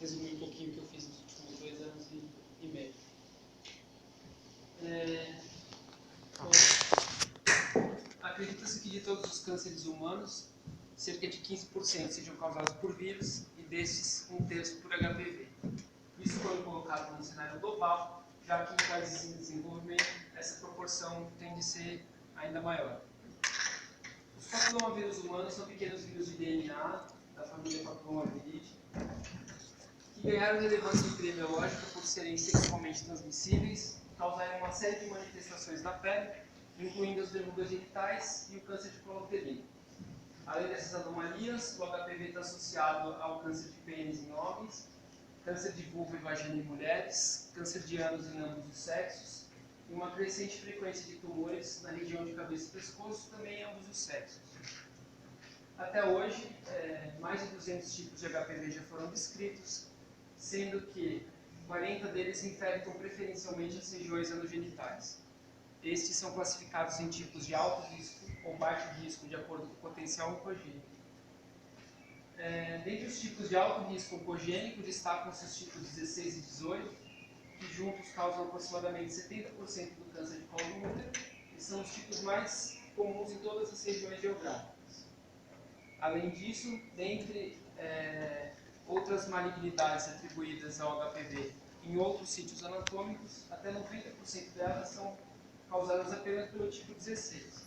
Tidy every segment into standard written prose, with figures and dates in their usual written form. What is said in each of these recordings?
resumir um pouquinho o que eu fiz nos últimos 2 anos e meio. Acredita-se que de todos os cânceres humanos, cerca de 15% sejam causados por vírus e desses 1/3 por HPV. Isso quando colocado no cenário global, já que em países em desenvolvimento essa proporção tende a ser ainda maior. Os papilomavírus humanos são pequenos vírus de DNA da família Papillomaviridae que ganharam relevância epidemiológica por serem sexualmente transmissíveis, causarem uma série de manifestações na pele, incluindo as verrugas genitais e o câncer de colo uterino. Além dessas anomalias, o HPV está associado ao câncer de pênis em homens, câncer de vulva e vagina em mulheres, câncer de ânus em ambos os sexos e uma crescente frequência de tumores na região de cabeça e pescoço também em ambos os sexos. Até hoje, mais de 200 tipos de HPV já foram descritos, sendo que 40 deles infectam preferencialmente as regiões anogenitais. Estes são classificados em tipos de alto risco ou baixo risco, de acordo com o potencial oncogênico. Dentre os tipos de alto risco oncogênico, destacam-se os tipos 16 e 18, que juntos causam aproximadamente 70% do câncer de colo do útero, e são os tipos mais comuns em todas as regiões geográficas. Além disso, dentre outras malignidades atribuídas ao HPV em outros sítios anatômicos, até 90% delas são causadas apenas pelo tipo 16.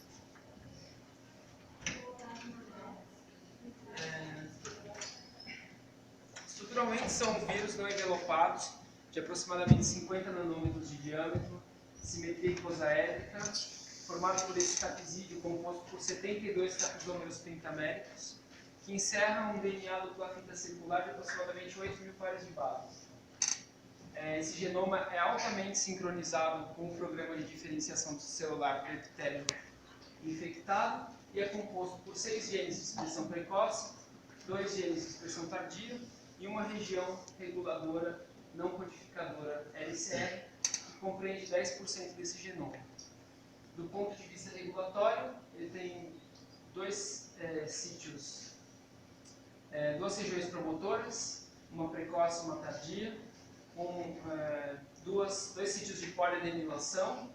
Estruturalmente são vírus não envelopados de aproximadamente 50 nanômetros de diâmetro, simetria icosaédrica, formado por esse capsídeo composto por 72 capsômeros pentaméricos, que encerram um DNA dupla fita circular de aproximadamente 8.000 pares de bases. Esse genoma é altamente sincronizado com o programa de diferenciação celular do epitélio infectado e é composto por 6 genes de expressão precoce, 2 genes de expressão tardia e uma região reguladora não codificadora LCR, que compreende 10% desse genoma. Do ponto de vista regulatório, ele tem duas regiões promotoras, uma precoce e uma tardia, com dois sítios de poliadenilação,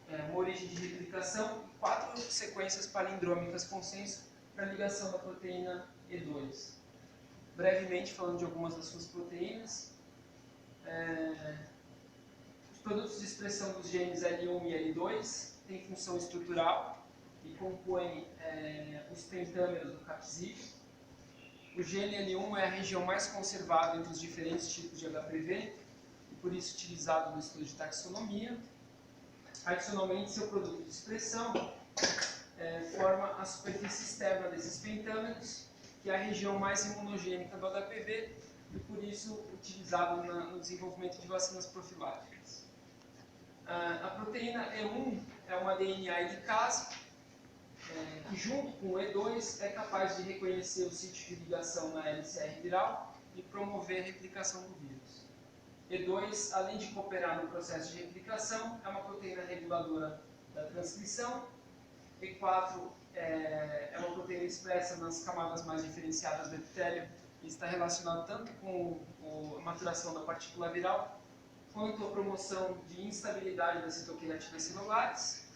uma origem de replicação e 4 sequências palindrômicas consenso para ligação da proteína E2. Brevemente falando de algumas das suas proteínas, os produtos de expressão dos genes L1 e L2 têm função estrutural e compõem os pentâmeros do capsídeo. O gene L1 é a região mais conservada entre os diferentes tipos de HPV e por isso utilizado no estudo de taxonomia. Adicionalmente, seu produto de expressão forma a superfície externa desses pentâmeros, que é a região mais imunogênica do HPV e por isso utilizado no desenvolvimento de vacinas profiláticas. A proteína E1 é uma DNA helicase, que junto com o E2 é capaz de reconhecer o sítio de ligação na LCR viral e promover a replicação do vírus. E2, além de cooperar no processo de replicação, é uma proteína reguladora da transcrição. E4 é uma proteína expressa nas camadas mais diferenciadas do epitélio e está relacionado tanto com a maturação da partícula viral quanto a promoção de instabilidade das citoquinativas celulares.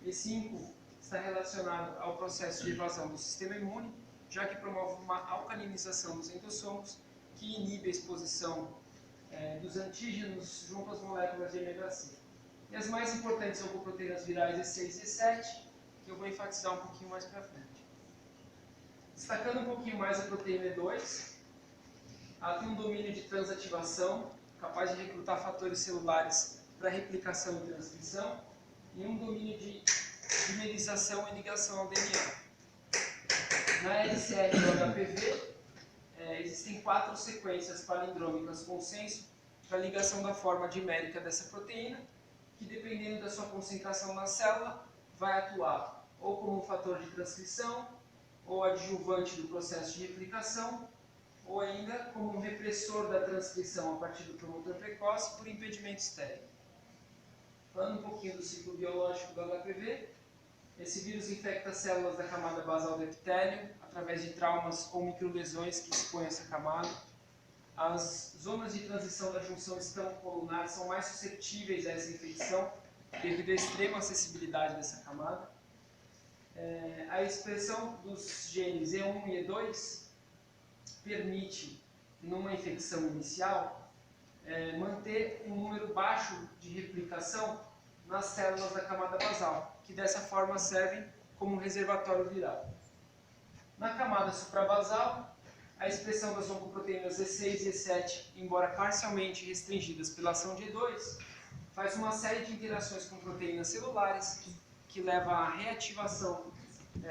E5 está relacionado ao processo de evasão do sistema imune, já que promove uma alcalinização dos endossomos que inibe a exposição dos antígenos junto às moléculas de MHC. E as mais importantes são proteínas virais E6 e E7, que eu vou enfatizar um pouquinho mais para frente. Destacando um pouquinho mais a proteína E2, ela tem um domínio de transativação, capaz de recrutar fatores celulares para replicação e transcrição, e um domínio de dimerização e ligação ao DNA. Na LCR do HPV, existem 4 sequências palindrômicas consenso para ligação da forma dimérica dessa proteína, que dependendo da sua concentração na célula, vai atuar ou como um fator de transcrição, ou adjuvante do processo de replicação, ou ainda como um repressor da transcrição a partir do promotor precoce por impedimento estéril. Falando um pouquinho do ciclo biológico do HPV, esse vírus infecta células da camada basal do epitélio através de traumas ou microlesões que expõem essa camada. as zonas de transição da junção estamo-colunar são mais susceptíveis a essa infecção devido à extrema acessibilidade dessa camada. A expressão dos genes E1 e E2 permite, numa infecção inicial, manter um número baixo de replicação nas células da camada basal, que dessa forma servem como um reservatório viral. Na camada suprabasal, a expressão das oncoproteínas E6 e E7, embora parcialmente restringidas pela ação de E2, faz uma série de interações com proteínas celulares que leva à reativação,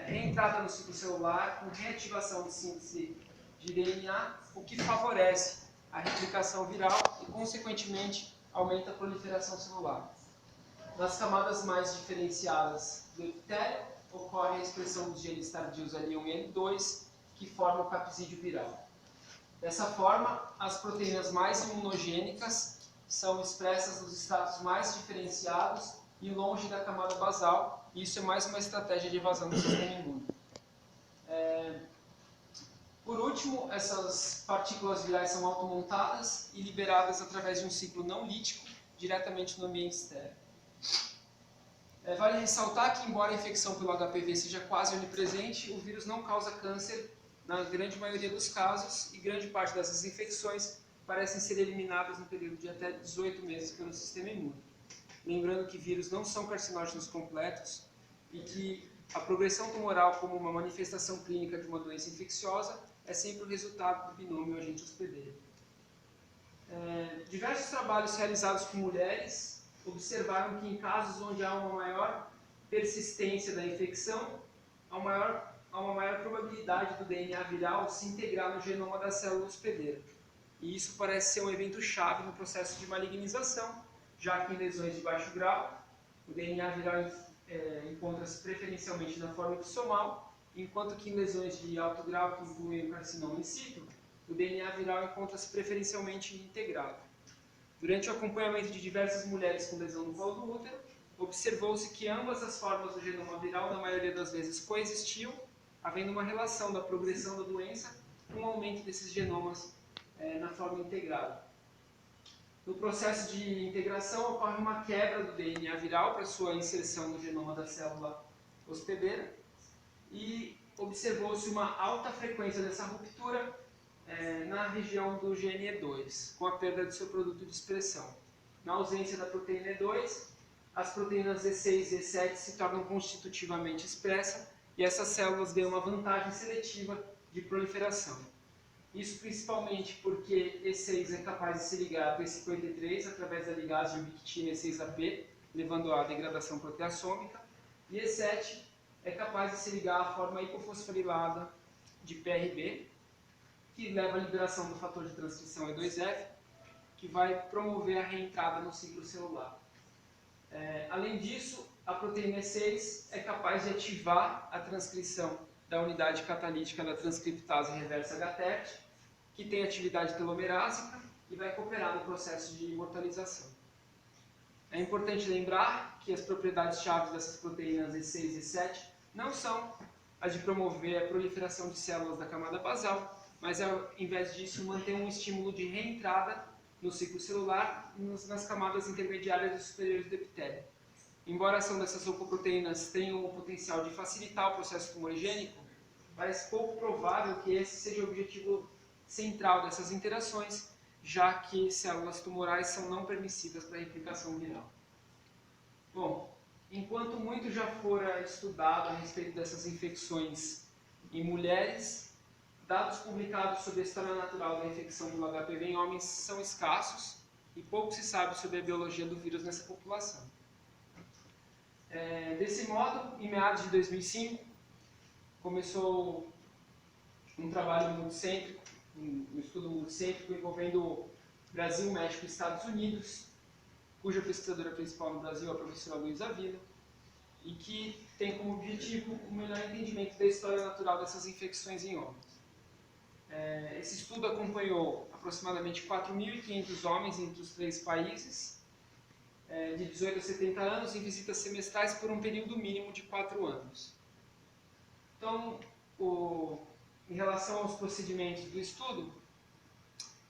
reentrada no ciclo celular com reativação de síntese de DNA, o que favorece a replicação viral e, consequentemente, aumenta a proliferação celular. Nas camadas mais diferenciadas do epitélio, ocorre a expressão dos genes tardios L1 e L2, que formam o capsídeo viral. Dessa forma, as proteínas mais imunogênicas são expressas nos estados mais diferenciados e longe da camada basal, e isso é mais uma estratégia de evasão do sistema imune. Por último, essas partículas virais são automontadas e liberadas através de um ciclo não lítico, diretamente no ambiente externo. Vale ressaltar que, embora a infecção pelo HPV seja quase onipresente, o vírus não causa câncer na grande maioria dos casos, e grande parte dessas infecções parecem ser eliminadas no período de até 18 meses pelo sistema imune. Lembrando que vírus não são carcinógenos completos e que a progressão tumoral como uma manifestação clínica de uma doença infecciosa é sempre o resultado do binômio agente hospedeiro. Diversos trabalhos realizados com mulheres observaram que em casos onde há uma maior persistência da infecção, há uma maior probabilidade do DNA viral se integrar no genoma da célula hospedeira. E isso parece ser um evento chave no processo de malignização, já que em lesões de baixo grau, o DNA viral encontra-se preferencialmente na forma episomal, enquanto que em lesões de alto grau, que incluem o carcinoma in situ, o DNA viral encontra-se preferencialmente integrado. Durante o acompanhamento de diversas mulheres com lesão no colo do útero, observou-se que ambas as formas do genoma viral, na maioria das vezes, coexistiam, havendo uma relação da progressão da doença com o aumento desses genomas na forma integrada. No processo de integração, ocorre uma quebra do DNA viral para sua inserção no genoma da célula hospedeira e observou-se uma alta frequência dessa ruptura na região do gene E2, com a perda de seu produto de expressão. Na ausência da proteína E2, as proteínas E6 e E7 se tornam constitutivamente expressas e essas células ganham uma vantagem seletiva de proliferação. Isso principalmente porque E6 é capaz de se ligar a P53 através da ligase de ubiquitina E6AP, levando à degradação proteassômica, e E7 é capaz de se ligar à forma hipofosforilada de PRB, que leva à liberação do fator de transcrição E2F, que vai promover a reentrada no ciclo celular. Além disso, a proteína E6 é capaz de ativar a transcrição da unidade catalítica da transcriptase reversa HTERT, que tem atividade telomerásica e vai cooperar no processo de imortalização. É importante lembrar que as propriedades-chave dessas proteínas E6 e E7 não são as de promover a proliferação de células da camada basal, mas ao invés disso manter um estímulo de reentrada no ciclo celular nas camadas intermediárias e superiores do epitélio. Embora a ação dessas oncoproteínas tenha o potencial de facilitar o processo tumorigênico, parece pouco provável que esse seja o objetivo central dessas interações, já que células tumorais são não permissivas para a replicação viral. Bom, enquanto muito já fora estudado a respeito dessas infecções em mulheres, dados publicados sobre a história natural da infecção pelo HPV em homens são escassos e pouco se sabe sobre a biologia do vírus nessa população. Desse modo, em meados de 2005, começou um trabalho multicêntrico, um estudo multicêntrico envolvendo Brasil, México e Estados Unidos, cuja pesquisadora principal no Brasil é a professora Luísa Vila, e que tem como objetivo o melhor entendimento da história natural dessas infecções em homens. Esse estudo acompanhou aproximadamente 4.500 homens entre os 3 países, de 18 a 70 anos, em visitas semestrais por um período mínimo de 4 anos. Então, em relação aos procedimentos do estudo,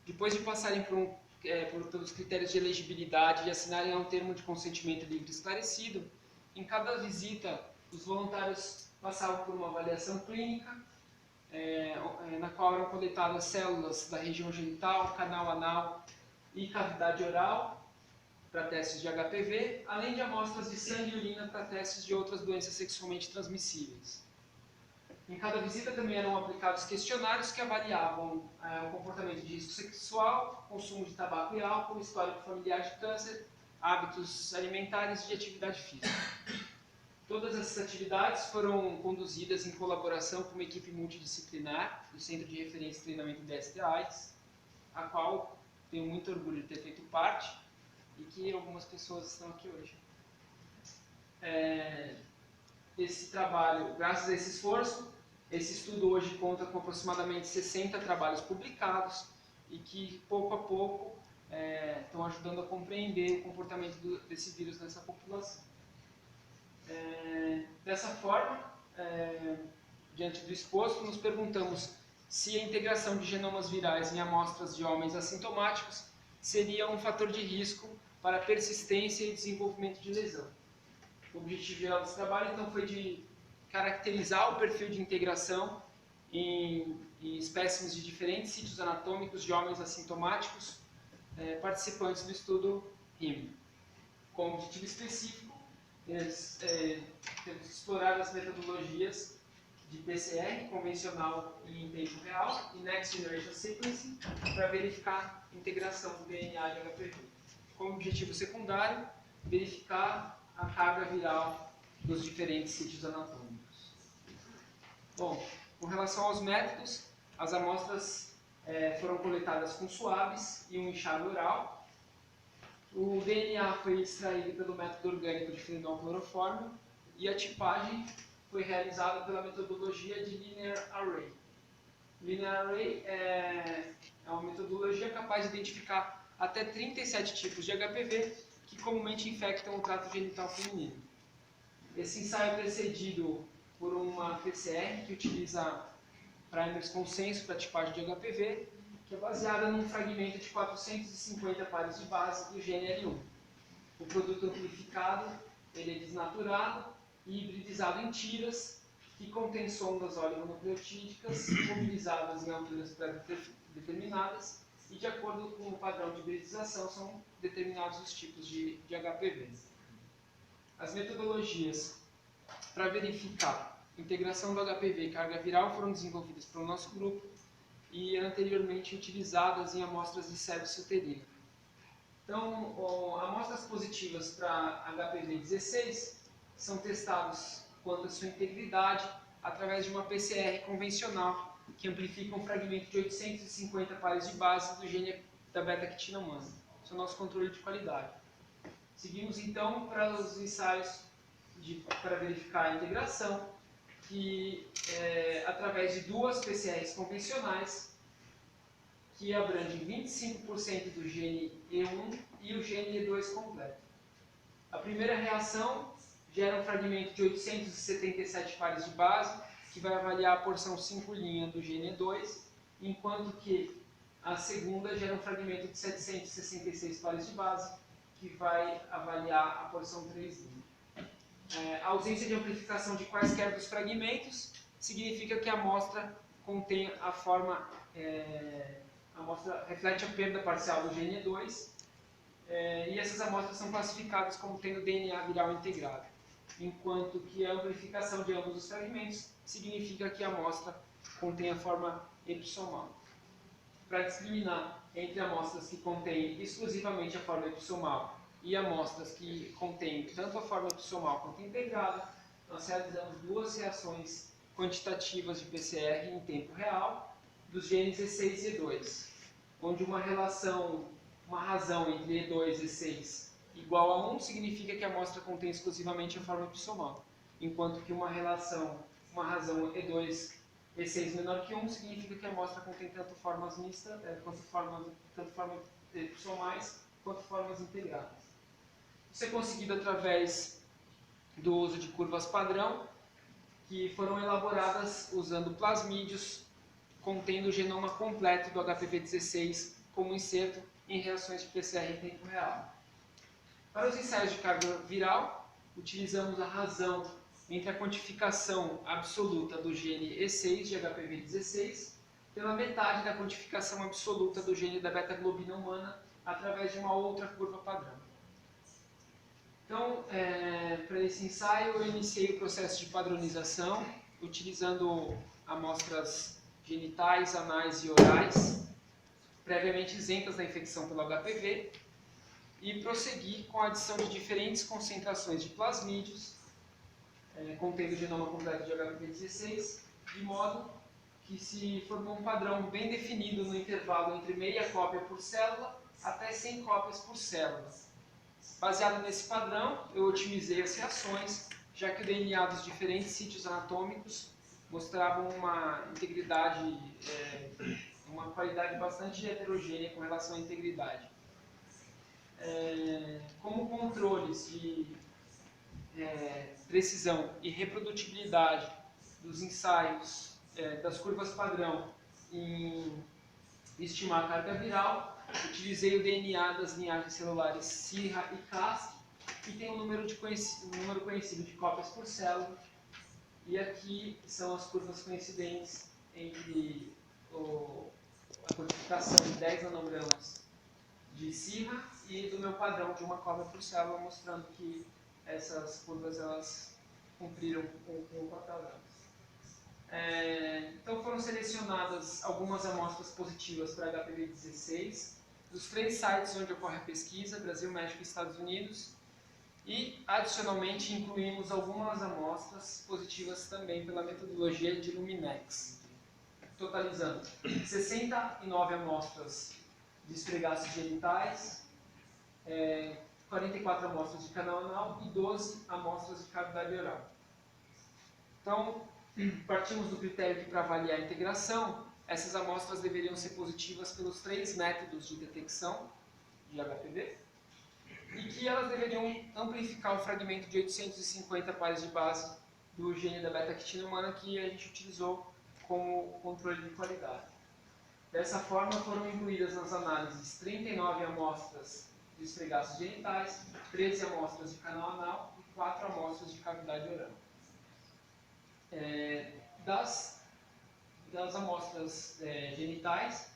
Depois de passarem pelos critérios de elegibilidade e assinarem um termo de consentimento livre e esclarecido, em cada visita os voluntários passavam por uma avaliação clínica, na qual eram coletadas células da região genital, canal anal e cavidade oral para testes de HPV, além de amostras de sangue e urina para testes de outras doenças sexualmente transmissíveis. Em cada visita também eram aplicados questionários que avaliavam o comportamento de risco sexual, consumo de tabaco e álcool, histórico familiar de câncer, hábitos alimentares e de atividade física. Todas essas atividades foram conduzidas em colaboração com uma equipe multidisciplinar do Centro de Referência e Treinamento de STIs, a qual tenho muito orgulho de ter feito parte e que algumas pessoas estão aqui hoje. Esse trabalho, graças a esse esforço, esse estudo hoje conta com aproximadamente 60 trabalhos publicados e que, pouco a pouco, estão ajudando a compreender o comportamento desse vírus nessa população. Dessa forma, diante do exposto, nos perguntamos se a integração de genomas virais em amostras de homens assintomáticos seria um fator de risco para a persistência e desenvolvimento de lesão. O objetivo geral desse trabalho, então, foi de caracterizar o perfil de integração em espécimes de diferentes sítios anatômicos de homens assintomáticos participantes do estudo RIM. Com objetivo específico, temos explorado as metodologias de PCR convencional e em tempo real e Next Generation Sequencing para verificar a integração do DNA de HPV. Como objetivo secundário, verificar a carga viral dos diferentes sítios anatômicos. Bom, com relação aos métodos, as amostras foram coletadas com suaves e um enxágue oral. O DNA foi extraído pelo método orgânico de fenilclorofórmio e a tipagem foi realizada pela metodologia de Linear Array. Linear Array é uma metodologia capaz de identificar até 37 tipos de HPV que comumente infectam o trato genital feminino. Esse ensaio é precedido por uma PCR que utiliza primers consenso para tipagem de HPV, que é baseada num fragmento de 450 pares de base do gene L1. O produto amplificado ele é desnaturado e hibridizado em tiras que contém sondas oligonucleotídicas mobilizadas em alturas pré-determinadas e, de acordo com o padrão de hibridização, são determinados os tipos de HPV. As metodologias para verificar a integração do HPV e carga viral foram desenvolvidas pelo nosso grupo e anteriormente utilizadas em amostras de sepse uterina. Então, amostras positivas para HPV-16 são testadas quanto à sua integridade através de uma PCR convencional que amplifica um fragmento de 850 pares de base do gene da beta-quitina humana. Esse é o nosso controle de qualidade. Seguimos então para os ensaios para verificar a integração, que através de duas PCRs convencionais, que abrangem 25% do gene E1 e o gene E2 completo. A primeira reação gera um fragmento de 877 pares de base, que vai avaliar a porção 5' do gene E2, enquanto que a segunda gera um fragmento de 766 pares de base, que vai avaliar a porção 3'. A ausência de amplificação de quaisquer dos fragmentos significa que a amostra contém a forma, a amostra reflete a perda parcial do gene E2, e essas amostras são classificadas como tendo DNA viral integrado, enquanto que a amplificação de ambos os fragmentos significa que a amostra contém a forma epissomal. Para discriminar entre amostras que contêm exclusivamente a forma epissomal e amostras que contêm tanto a forma epissomal quanto integrada, nós realizamos duas reações quantitativas de PCR em tempo real dos genes E6 e E2, onde uma razão entre E2 e E6 igual a 1 significa que a amostra contém exclusivamente a forma epissomal, enquanto que uma razão E2 E6 menor que 1 significa que a amostra contém tanto formas mistas, tanto formas epissomais quanto formas integradas. Isso é conseguido através do uso de curvas padrão, que foram elaboradas usando plasmídeos contendo o genoma completo do HPV-16 como inserto em reações de PCR em tempo real. Para os ensaios de carga viral, utilizamos a razão entre a quantificação absoluta do gene E6 de HPV-16 pela metade da quantificação absoluta do gene da beta-globina humana através de uma outra curva padrão. Então, para esse ensaio, eu iniciei o processo de padronização utilizando amostras genitais, anais e orais, previamente isentas da infecção pelo HPV, e prossegui com a adição de diferentes concentrações de plasmídios, contendo o genoma completo de HPV-16, de modo que se formou um padrão bem definido no intervalo entre meia cópia por célula até 100 cópias por célula. Baseado nesse padrão, eu otimizei as reações, já que o DNA dos diferentes sítios anatômicos mostravam uma integridade, uma qualidade bastante heterogênea com relação à integridade. Como controles de precisão e reprodutibilidade dos ensaios das curvas padrão em estimar a carga viral, utilizei o DNA das linhagens celulares SIRA e CASC, que tem um número conhecido de cópias por célula, e aqui são as curvas coincidentes entre a quantificação de 10 nanogramas de SIRA e do meu padrão de uma cópia por célula, mostrando que essas curvas elas cumpriram com o papel delas. Então foram selecionadas algumas amostras positivas para HPV-16 dos 3 sites onde ocorre a pesquisa, Brasil, México e Estados Unidos, e adicionalmente incluímos algumas amostras positivas também pela metodologia de Luminex, totalizando 69 amostras de esfregaços genitais, 44 amostras de canal anal e 12 amostras de cavidade oral. Então, partimos do critério que, para avaliar a integração, essas amostras deveriam ser positivas pelos 3 métodos de detecção de HPV e que elas deveriam amplificar o fragmento de 850 pares de base do gene da beta-quitina humana que a gente utilizou como controle de qualidade. Dessa forma, foram incluídas nas análises 39 amostras de esfregaços genitais, 13 amostras de canal anal e 4 amostras de cavidade oral. Das amostras genitais,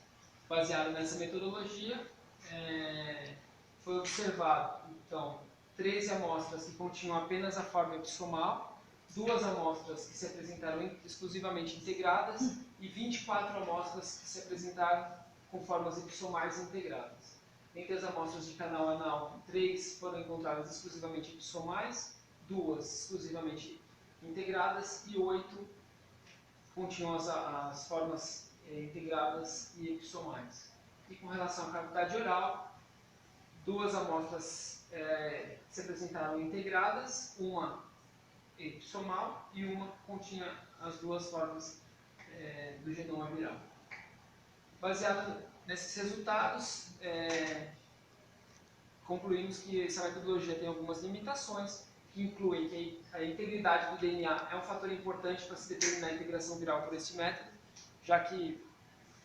baseado nessa metodologia, foi observado, então, 13 amostras que continham apenas a forma epissomal, 2 amostras que se apresentaram exclusivamente integradas e 24 amostras que se apresentaram com formas epissomais integradas. Entre as amostras de canal anal, 3 foram encontradas exclusivamente epissomais, 2 exclusivamente integradas e 8 continham as formas integradas e epissomais. E com relação à cavidade oral, 2 amostras se apresentaram integradas, uma epissomal e uma continha as 2 formas do genoma viral. Baseado nesses resultados, concluímos que essa metodologia tem algumas limitações, que incluem que a integridade do DNA é um fator importante para se determinar a integração viral por esse método, já que,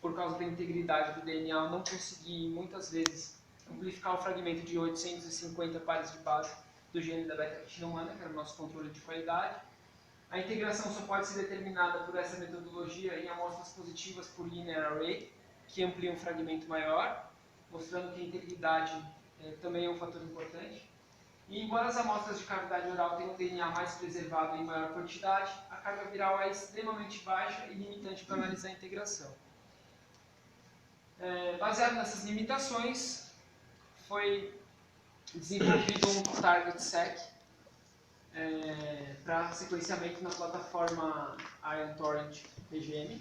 por causa da integridade do DNA, eu não consegui, muitas vezes, amplificar o fragmento de 850 pares de base do gene da beta-quitina humana, que era o nosso controle de qualidade. A integração só pode ser determinada por essa metodologia em amostras positivas por linear array, que ampliam um fragmento maior, mostrando que a integridade também é um fator importante. E embora as amostras de cavidade oral tenham um DNA mais preservado em maior quantidade, a carga viral é extremamente baixa e limitante para analisar a integração. Baseado nessas limitações, foi desenvolvido um target sec para sequenciamento na plataforma Ion Torrent PGM.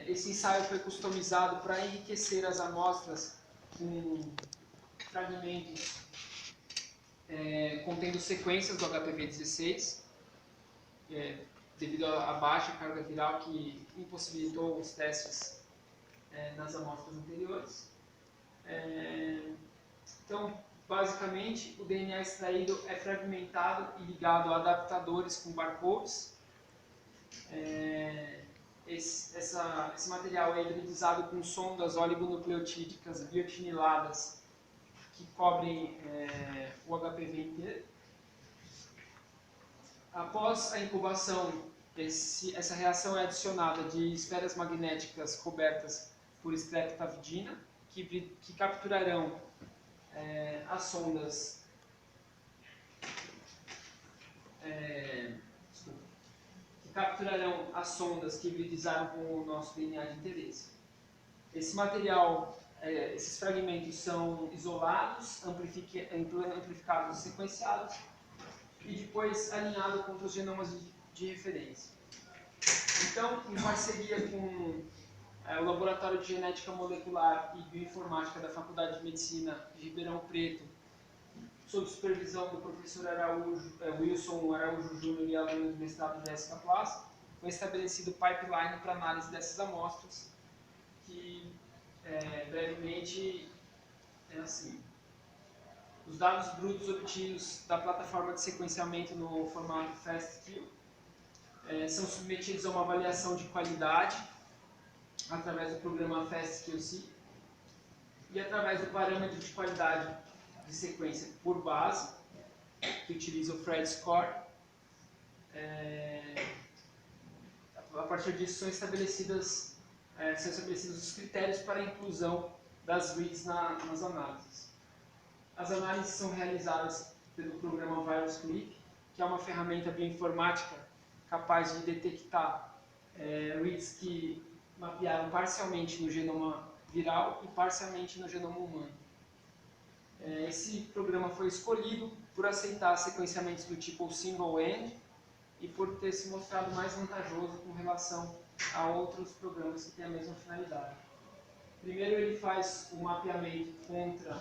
Esse ensaio foi customizado para enriquecer as amostras com fragmentos contendo sequências do HPV-16, devido à baixa carga viral que impossibilitou os testes nas amostras anteriores. Então, basicamente, o DNA extraído é fragmentado e ligado a adaptadores com barcodes. esse material é hibridizado com sondas oligonucleotídicas biotiniladas que cobrem o HPV inteiro. Após a incubação, essa reação é adicionada de esferas magnéticas cobertas por streptavidina, que capturarão as sondas que hibridizaram com o nosso DNA de interesse. Esse material, esses fragmentos são isolados, amplificados e sequenciados, e depois alinhado contra os genomas de referência. Então, em parceria com o Laboratório de Genética Molecular e Bioinformática da Faculdade de Medicina de Ribeirão Preto, sob supervisão do professor Wilson Araújo Júnior e aluno do mestrado Jéssica Plas, foi estabelecido o pipeline para análise dessas amostras, que brevemente é assim. Os dados brutos obtidos da plataforma de sequenciamento no formato FASTQ são submetidos a uma avaliação de qualidade através do programa FastQC e através do parâmetro de qualidade de sequência por base, que utiliza o Phred Score. A partir disso são estabelecidos os critérios para a inclusão das reads nas análises. As análises são realizadas pelo programa VirusClip, que é uma ferramenta bioinformática capaz de detectar reads que mapearam parcialmente no genoma viral e parcialmente no genoma humano. Esse programa foi escolhido por aceitar sequenciamentos do tipo single-end e por ter se mostrado mais vantajoso com relação a outros programas que têm a mesma finalidade. Primeiro, ele faz o mapeamento contra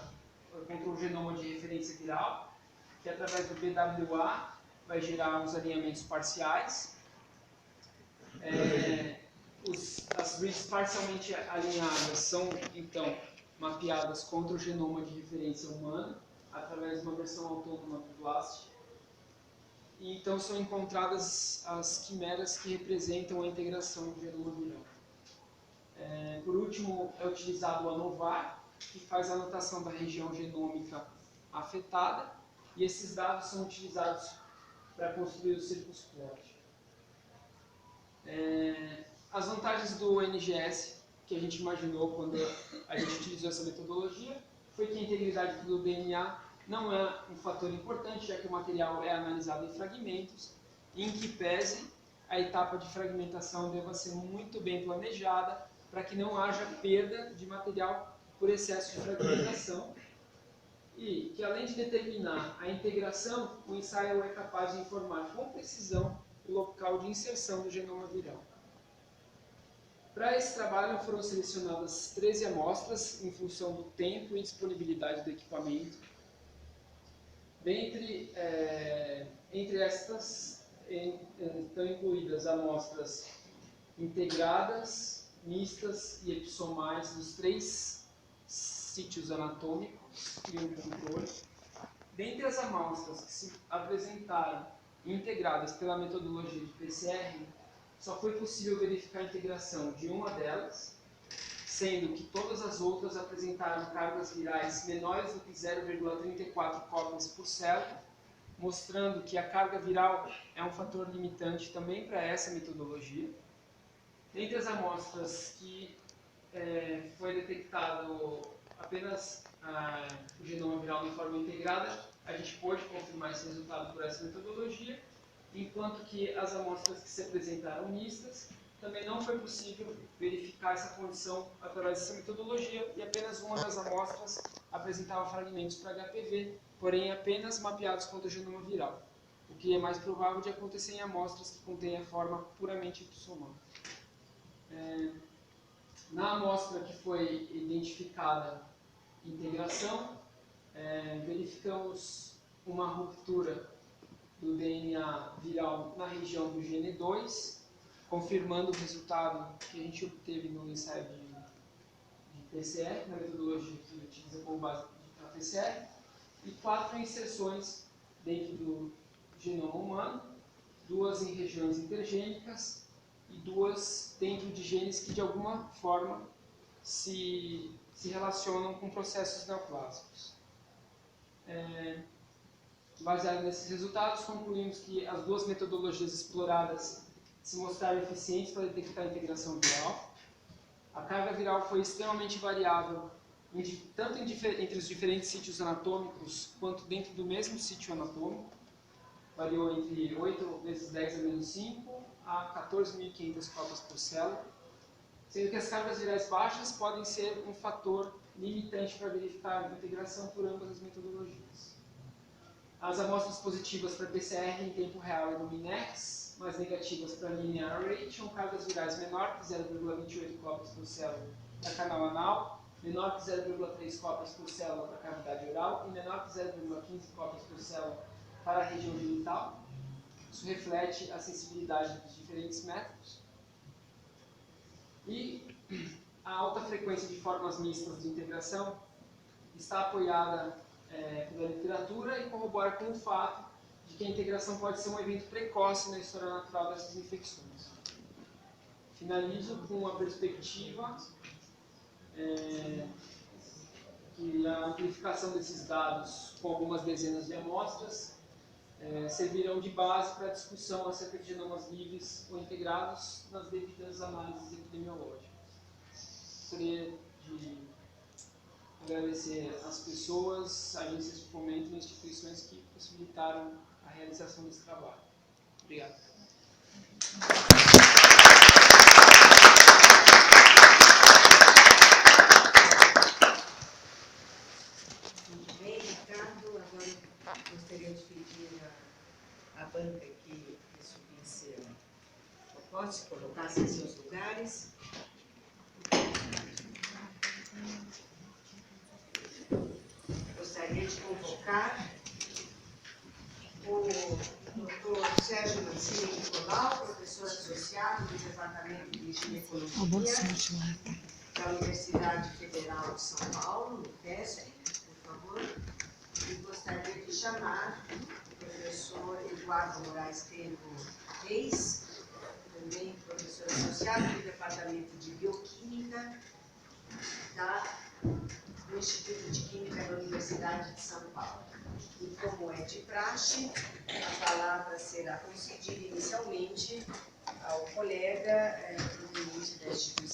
o genoma de referência viral, que através do BWA vai gerar os alinhamentos parciais. As reads parcialmente alinhadas são, então, mapeadas contra o genoma de referência humana, através de uma versão autônoma do BLAST. E então são encontradas as quimeras que representam a integração do genoma viral. Por último, é utilizado o ANOVAR, que faz a anotação da região genômica afetada, e esses dados são utilizados para construir o Circus Plot. As vantagens do NGS que a gente imaginou quando a gente utilizou essa metodologia foi que a integridade do DNA não é um fator importante, já que o material é analisado em fragmentos, e em que pese a etapa de fragmentação deva ser muito bem planejada para que não haja perda de material por excesso de fragmentação, e que além de determinar a integração, o ensaio é capaz de informar com precisão o local de inserção do genoma viral. Para esse trabalho foram selecionadas 13 amostras em função do tempo e disponibilidade do equipamento. Entre estas estão incluídas amostras integradas, mistas e epissomais dos 3 sítios anatômicos e um controle. Dentre as amostras que se apresentaram integradas pela metodologia de PCR, só foi possível verificar a integração de uma delas, sendo que todas as outras apresentaram cargas virais menores do que 0,34 cópias por célula, mostrando que a carga viral é um fator limitante também para essa metodologia. Dentre as amostras que foi detectado apenas o genoma viral de forma integrada, a gente pôde confirmar esse resultado por essa metodologia, enquanto que as amostras que se apresentaram mistas, também não foi possível verificar essa condição através dessa metodologia, e apenas uma das amostras apresentava fragmentos para HPV, porém apenas mapeados contra o genoma viral, o que é mais provável de acontecer em amostras que contêm a forma puramente epissomal. Na amostra que foi identificada integração, verificamos uma ruptura do DNA viral na região do gene 2, confirmando o resultado que a gente obteve no ensaio de PCR, na metodologia que utiliza como base a PCR, e 4 inserções dentro do genoma humano, 2 em regiões intergênicas e 2 dentro de genes que de alguma forma se relacionam com processos neoplásicos. Baseado nesses resultados, concluímos que as 2 metodologias exploradas se mostraram eficientes para detectar a integração viral. A carga viral foi extremamente variável, tanto entre os diferentes sítios anatômicos, quanto dentro do mesmo sítio anatômico. Variou entre 8 vezes 10 a menos 5 a 14.500 cópias por célula, sendo que as cargas virais baixas podem ser um fator limitante para verificar a integração por ambas as metodologias. As amostras positivas para PCR em tempo real e no Minex, mas negativas para Linear Array, tinham cargas virais menor que 0,28 cópias por célula para canal anal, menor que 0,3 cópias por célula para cavidade oral e menor que 0,15 cópias por célula para a região genital. Isso reflete a sensibilidade dos diferentes métodos. E a alta frequência de formas mistas de integração está apoiada pela literatura e corrobora com o fato de que a integração pode ser um evento precoce na história natural dessas infecções. Finalizo com a perspectiva que a amplificação desses dados com algumas dezenas de amostras servirão de base para a discussão acerca de genomas livres ou integrados nas devidas análises epidemiológicas. Gostaria de agradecer às pessoas, agências de fomento e instituições que possibilitaram a realização desse trabalho. Obrigado. Muito bem, Ricardo. Agora gostaria de pedir à banca que subisse o pote, colocasse em seus lugares. Gostaria de convocar o Dr. Sérgio Mancini Nicolau, professor associado do Departamento de Ginecologia da Universidade Federal de São Paulo, no FESP, por favor. E gostaria de chamar o professor Eduardo Moraes Tempo Reis, também professor associado do Departamento de Bioquímica do Instituto de Química da Universidade de São Paulo. E como é de praxe, a palavra será concedida inicialmente ao colega proveniente da instituição